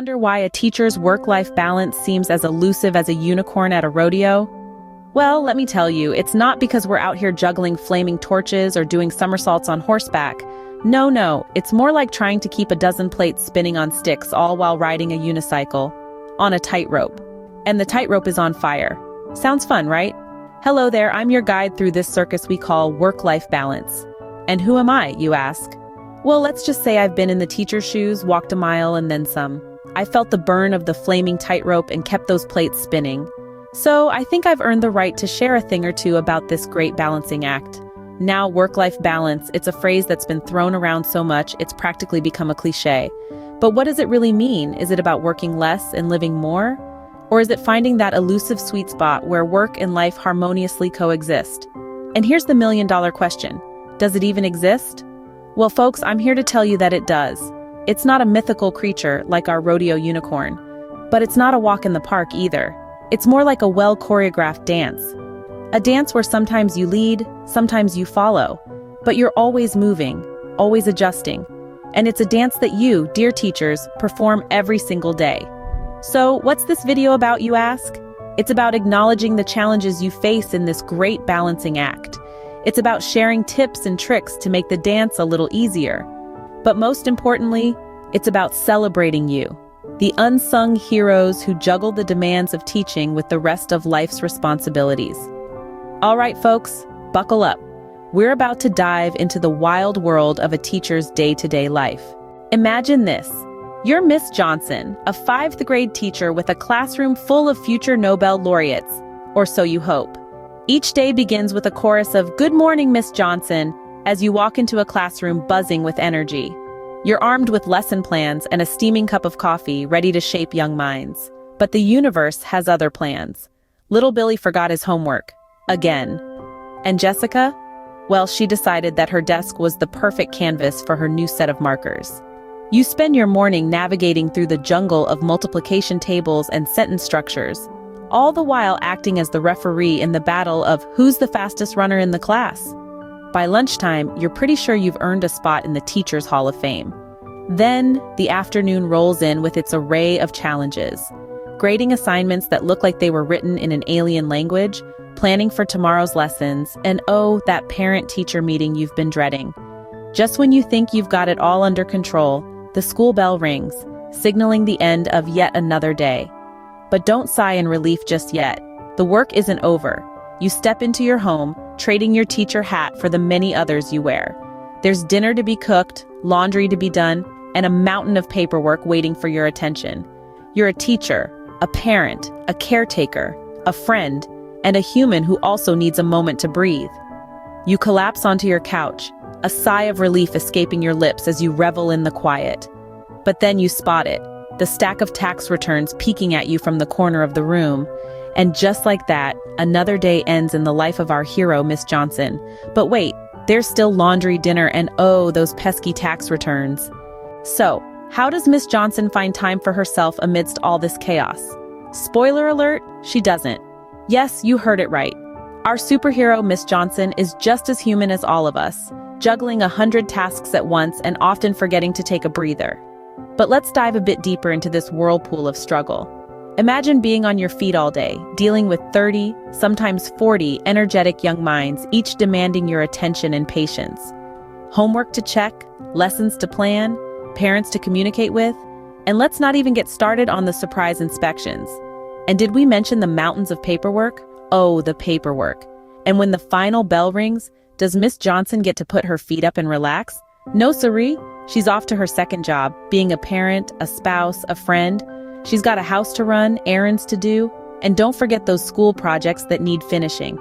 Wonder why a teacher's work-life balance seems as elusive as a unicorn at a rodeo? Well, let me tell you, it's not because we're out here juggling flaming torches or doing somersaults on horseback. No, it's more like trying to keep a dozen plates spinning on sticks all while riding a unicycle on a tightrope. And the tightrope is on fire. Sounds fun, right? Hello there, I'm your guide through this circus we call work-life balance. And who am I, you ask? Well, let's just say I've been in the teacher's shoes, walked a mile, and then some. I felt the burn of the flaming tightrope and kept those plates spinning. So I think I've earned the right to share a thing or two about this great balancing act. Now, work-life balance, it's a phrase that's been thrown around so much, it's practically become a cliche. But what does it really mean? Is it about working less and living more? Or is it finding that elusive sweet spot where work and life harmoniously coexist? And here's the million-dollar question. Does it even exist? Well, folks, I'm here to tell you that it does. It's not a mythical creature like our rodeo unicorn, but it's not a walk in the park either. It's more like a well-choreographed dance. A dance where sometimes you lead, sometimes you follow, but you're always moving, always adjusting. And it's a dance that you, dear teachers, perform every single day. So, what's this video about, you ask? It's about acknowledging the challenges you face in this great balancing act. It's about sharing tips and tricks to make the dance a little easier. But most importantly, it's about celebrating you, the unsung heroes who juggle the demands of teaching with the rest of life's responsibilities. All right, folks, buckle up. We're about to dive into the wild world of a teacher's day-to-day life. Imagine this. You're Miss Johnson, a 5th grade teacher with a classroom full of future Nobel laureates, or so you hope. Each day begins with a chorus of "Good morning, Miss Johnson," as you walk into a classroom buzzing with energy. You're armed with lesson plans and a steaming cup of coffee, ready to shape young minds. But the universe has other plans. Little Billy forgot his homework. Again. And Jessica? Well, she decided that her desk was the perfect canvas for her new set of markers. You spend your morning navigating through the jungle of multiplication tables and sentence structures, all the while acting as the referee in the battle of who's the fastest runner in the class. By lunchtime, you're pretty sure you've earned a spot in the Teachers Hall of Fame. Then, the afternoon rolls in with its array of challenges. Grading assignments that look like they were written in an alien language, planning for tomorrow's lessons, and oh, that parent-teacher meeting you've been dreading. Just when you think you've got it all under control, the school bell rings, signaling the end of yet another day. But don't sigh in relief just yet. The work isn't over. You step into your home, trading your teacher hat for the many others you wear. There's dinner to be cooked, laundry to be done, and a mountain of paperwork waiting for your attention. You're a teacher, a parent, a caretaker, a friend, and a human who also needs a moment to breathe. You collapse onto your couch, a sigh of relief escaping your lips as you revel in the quiet. But then you spot it, the stack of tax returns peeking at you from the corner of the room. And just like that, another day ends in the life of our hero, Miss Johnson. But wait, there's still laundry, dinner, and oh, those pesky tax returns. So, how does Miss Johnson find time for herself amidst all this chaos? Spoiler alert, she doesn't. Yes, you heard it right. Our superhero, Miss Johnson, is just as human as all of us, juggling 100 tasks at once and often forgetting to take a breather. But let's dive a bit deeper into this whirlpool of struggle. Imagine being on your feet all day, dealing with 30, sometimes 40 energetic young minds, each demanding your attention and patience. Homework to check, lessons to plan, parents to communicate with, and let's not even get started on the surprise inspections. And did we mention the mountains of paperwork? Oh, the paperwork. And when the final bell rings, does Miss Johnson get to put her feet up and relax? No siree, she's off to her second job, being a parent, a spouse, a friend. She's got a house to run, errands to do, and don't forget those school projects that need finishing.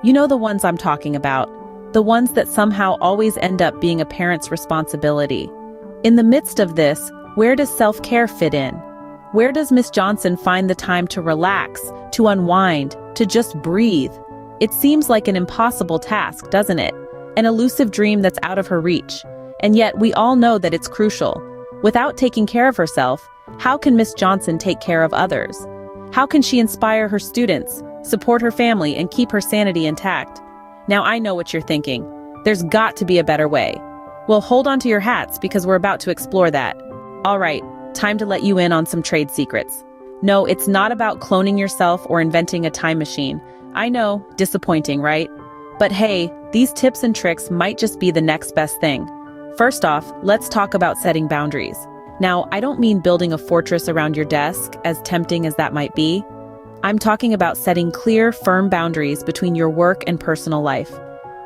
You know the ones I'm talking about, the ones that somehow always end up being a parent's responsibility. In the midst of this, where does self-care fit in? Where does Miss Johnson find the time to relax, to unwind, to just breathe? It seems like an impossible task, doesn't it? An elusive dream that's out of her reach. And yet we all know that it's crucial. Without taking care of herself, how can Miss Johnson take care of others? How can she inspire her students, support her family, and keep her sanity intact? Now I know what you're thinking. There's got to be a better way. Well, hold on to your hats because we're about to explore that. All right, time to let you in on some trade secrets. No, it's not about cloning yourself or inventing a time machine. I know, disappointing, right? But hey, these tips and tricks might just be the next best thing. First off, let's talk about setting boundaries. Now, I don't mean building a fortress around your desk, as tempting as that might be. I'm talking about setting clear, firm boundaries between your work and personal life.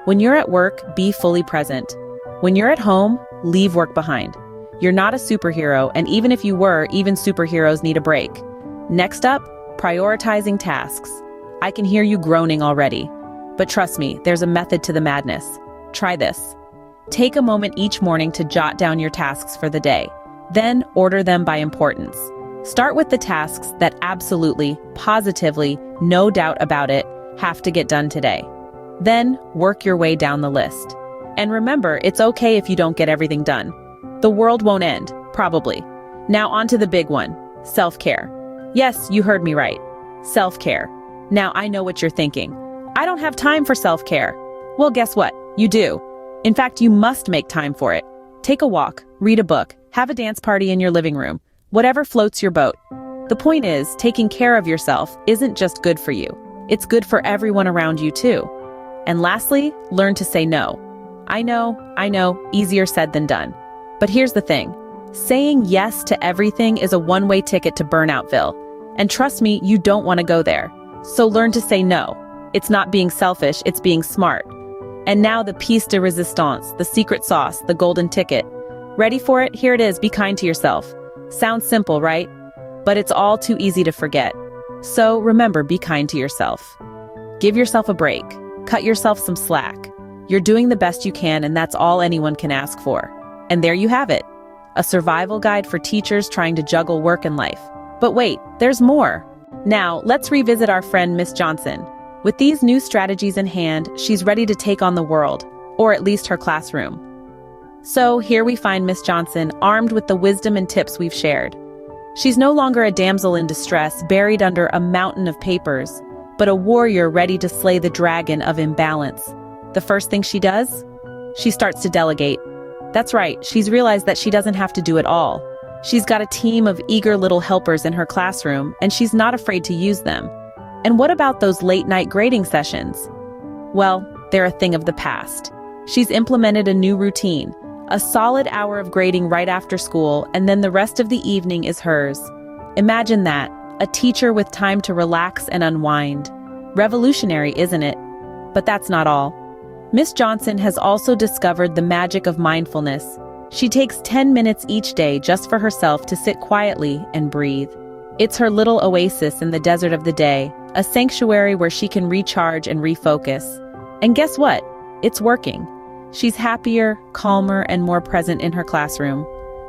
When you're at work, be fully present. When you're at home, leave work behind. You're not a superhero, and even if you were, even superheroes need a break. Next up, prioritizing tasks. I can hear you groaning already. But trust me, there's a method to the madness. Try this. Take a moment each morning to jot down your tasks for the day. Then order them by importance. Start with the tasks that absolutely, positively, no doubt about it, have to get done today. Then work your way down the list. And remember, it's okay if you don't get everything done. The world won't end, probably. Now on to the big one, self-care. Yes, you heard me right. Self-care. Now I know what you're thinking. I don't have time for self-care. Well, guess what? You do. In fact, you must make time for it. Take a walk, read a book, have a dance party in your living room, whatever floats your boat. The point is, taking care of yourself isn't just good for you. It's good for everyone around you too. And lastly, learn to say no. I know, easier said than done. But here's the thing. Saying yes to everything is a one-way ticket to Burnoutville. And trust me, you don't want to go there. So learn to say no. It's not being selfish, it's being smart. And now the piece de resistance, the secret sauce, the golden ticket. Ready for it? Here it is, be kind to yourself. Sounds simple, right? But it's all too easy to forget. So remember, be kind to yourself. Give yourself a break. Cut yourself some slack. You're doing the best you can, and that's all anyone can ask for. And there you have it. A survival guide for teachers trying to juggle work and life. But wait, there's more. Now, let's revisit our friend Miss Johnson. With these new strategies in hand, she's ready to take on the world, or at least her classroom. So here we find Miss Johnson, armed with the wisdom and tips we've shared. She's no longer a damsel in distress, buried under a mountain of papers, but a warrior ready to slay the dragon of imbalance. The first thing she does? She starts to delegate. That's right, she's realized that she doesn't have to do it all. She's got a team of eager little helpers in her classroom, and she's not afraid to use them. And what about those late-night grading sessions? Well, they're a thing of the past. She's implemented a new routine, a solid hour of grading right after school, and then the rest of the evening is hers. Imagine that, a teacher with time to relax and unwind. Revolutionary, isn't it? But that's not all. Miss Johnson has also discovered the magic of mindfulness. She takes 10 minutes each day just for herself to sit quietly and breathe. It's her little oasis in the desert of the day, a sanctuary where she can recharge and refocus. And guess what? It's working. She's happier, calmer, and more present in her classroom.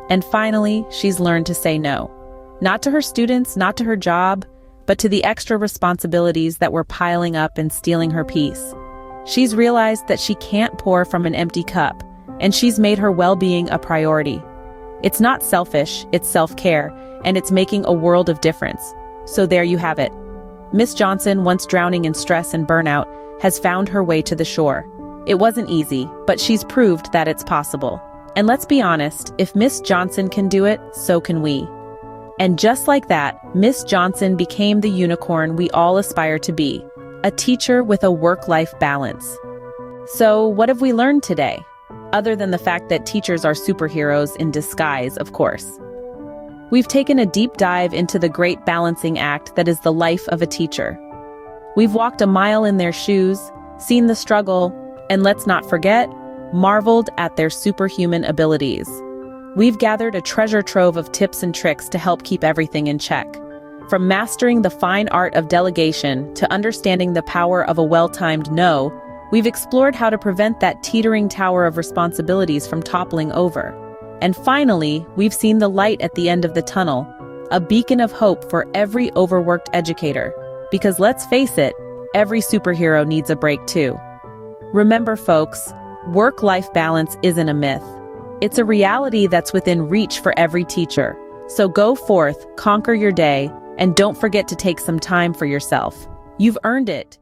And finally, she's learned to say no. Not to her students, not to her job, but to the extra responsibilities that were piling up and stealing her peace. She's realized that she can't pour from an empty cup, and she's made her well-being a priority. It's not selfish, it's self-care, and it's making a world of difference. So there you have it. Miss Johnson, once drowning in stress and burnout, has found her way to the shore. It wasn't easy, but she's proved that it's possible. And let's be honest, if Miss Johnson can do it, so can we. And just like that, Miss Johnson became the unicorn we all aspire to be, a teacher with a work-life balance. So what have we learned today? Other than the fact that teachers are superheroes in disguise, of course. We've taken a deep dive into the great balancing act that is the life of a teacher. We've walked a mile in their shoes, seen the struggle, and let's not forget, marveled at their superhuman abilities. We've gathered a treasure trove of tips and tricks to help keep everything in check. From mastering the fine art of delegation to understanding the power of a well-timed no, we've explored how to prevent that teetering tower of responsibilities from toppling over. And finally, we've seen the light at the end of the tunnel, a beacon of hope for every overworked educator. Because let's face it, every superhero needs a break too. Remember, folks, work-life balance isn't a myth. It's a reality that's within reach for every teacher. So go forth, conquer your day, and don't forget to take some time for yourself. You've earned it.